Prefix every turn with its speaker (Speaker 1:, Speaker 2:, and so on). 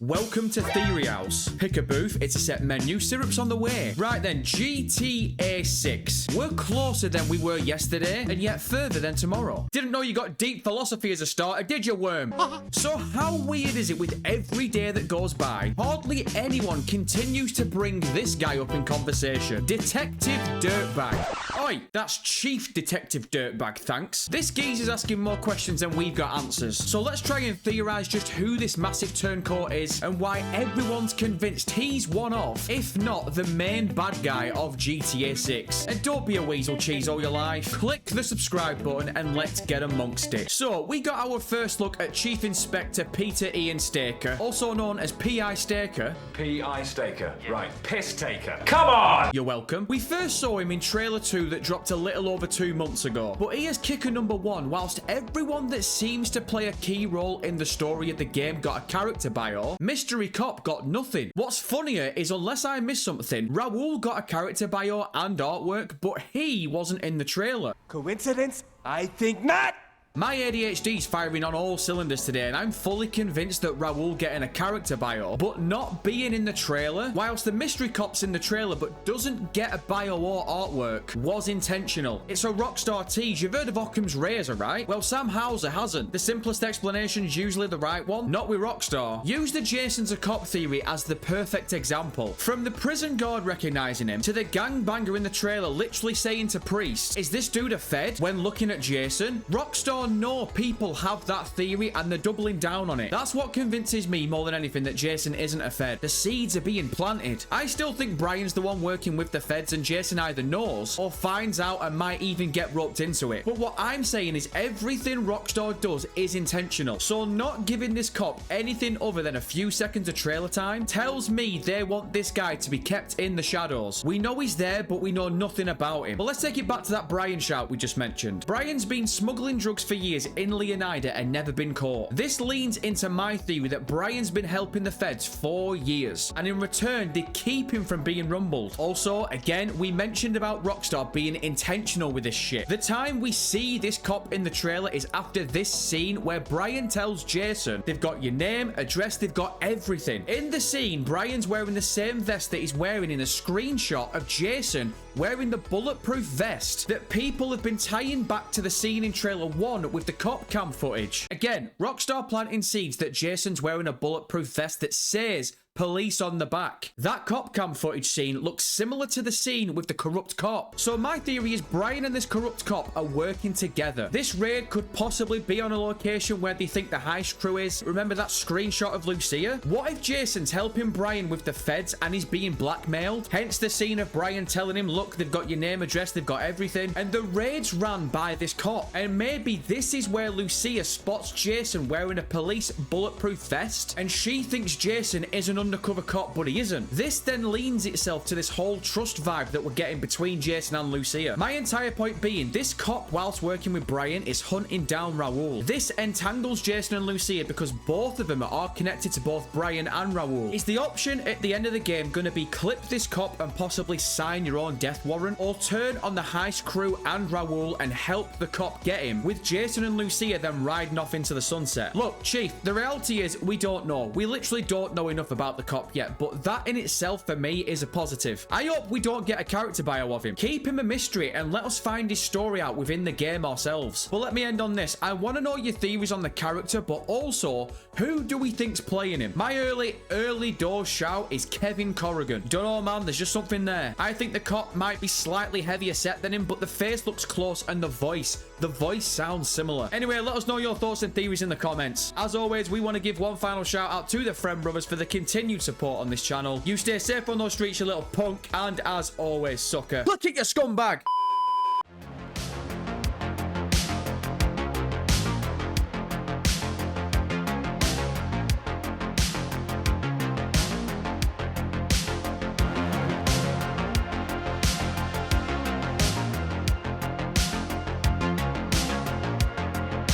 Speaker 1: Welcome to Theory House. Pick a booth, it's a set menu, syrups on the way. Right then, GTA 6. We're closer than we were yesterday, and yet further than tomorrow. Didn't know you got deep philosophy as a starter, did you, worm? So how weird is it with every day that goes by, hardly anyone continues to bring this guy up in conversation. Detective Dirtbag. Oi, that's Chief Detective Dirtbag, thanks. This geezer's asking more questions than we've got answers. So let's try and theorize just who this massive turncoat is and why everyone's convinced he's one of, if not the main bad guy of GTA 6. And don't be a weasel cheese all your life. Click the subscribe button and let's get amongst it. So, we got our first look at Chief Inspector Peter Ian Staker, also known as P.I. Staker.
Speaker 2: P.I. Staker, right. Piss taker. Come on!
Speaker 1: You're welcome. We first saw him in trailer 2 that dropped a little over 2 months ago. But he is kicker number 1, whilst everyone that seems to play a key role in the story of the game got a character bio, Mystery Cop got nothing. What's funnier is, unless I missed something, Raul got a character bio and artwork, but he wasn't in the trailer.
Speaker 3: Coincidence? I think not!
Speaker 1: My ADHD's firing on all cylinders today, and I'm fully convinced that Raul getting a character bio, but not being in the trailer, whilst the Mystery Cop's in the trailer but doesn't get a bio or artwork, was intentional. It's a Rockstar tease. You've heard of Occam's razor, right? Well, Sam Houser hasn't. The simplest explanation's usually the right one, not with Rockstar. Use the Jason's a cop theory as the perfect example. From the prison guard recognizing him, to the gangbanger in the trailer literally saying to Priest, is this dude a fed? When looking at Jason, Rockstar know people have that theory and they're doubling down on it. That's what convinces me more than anything that Jason isn't a fed. The seeds are being planted. I still think Brian's the one working with the feds and Jason either knows or finds out and might even get roped into it. But what I'm saying is everything Rockstar does is intentional. So not giving this cop anything other than a few seconds of trailer time tells me they want this guy to be kept in the shadows. We know he's there, but we know nothing about him. But let's take it back to that Brian shout we just mentioned. Brian's been smuggling drugs for years in Leonida and never been caught. This leans into my theory that Brian's been helping the feds for years, and in return they keep him from being rumbled. Also, again, we mentioned about Rockstar being intentional with this shit. The time we see this cop in the trailer is after this scene where Brian tells Jason they've got your name, address, they've got everything. In the scene, Brian's wearing the same vest that he's wearing in a screenshot of Jason wearing the bulletproof vest that people have been tying back to the scene in trailer 1 with the cop cam footage. Again, Rockstar planting seeds that Jason's wearing a bulletproof vest that says police on the back. That cop cam footage scene looks similar to the scene with the corrupt cop. So my theory is Brian and this corrupt cop are working together. This raid could possibly be on a location where they think the heist crew is. Remember that screenshot of Lucia? What if Jason's helping Brian with the feds and he's being blackmailed? Hence the scene of Brian telling him, look, they've got your name, address, they've got everything. And the raid's ran by this cop. And maybe this is where Lucia spots Jason wearing a police bulletproof vest and she thinks Jason is an undercover cop, but he isn't. This then leans itself to this whole trust vibe that we're getting between Jason and Lucia. My entire point being, this cop, whilst working with Brian, is hunting down Raul. This entangles Jason and Lucia because both of them are connected to both Brian and Raul. Is the option at the end of the game going to be clip this cop and possibly sign your own death warrant, or turn on the heist crew and Raul and help the cop get him, with Jason and Lucia then riding off into the sunset? Look, Chief, the reality is we don't know. We literally don't know enough about the cop yet, but that in itself for me is a positive. I hope we don't get a character bio of him. Keep him a mystery and let us find his story out within the game ourselves. But let me end on this. I want to know your theories on the character, but also who do we think's playing him? My early door shout is Kevin Corrigan. Don't know, man, there's just something there. I think the cop might be slightly heavier set than him, but the face looks close and the voice sounds similar. Anyway, let us know your thoughts and theories in the comments. As always, we want to give one final shout out to the Friend Brothers for the continued support on this channel. You stay safe on those streets, you little punk, and as always, sucker, look at your scumbag.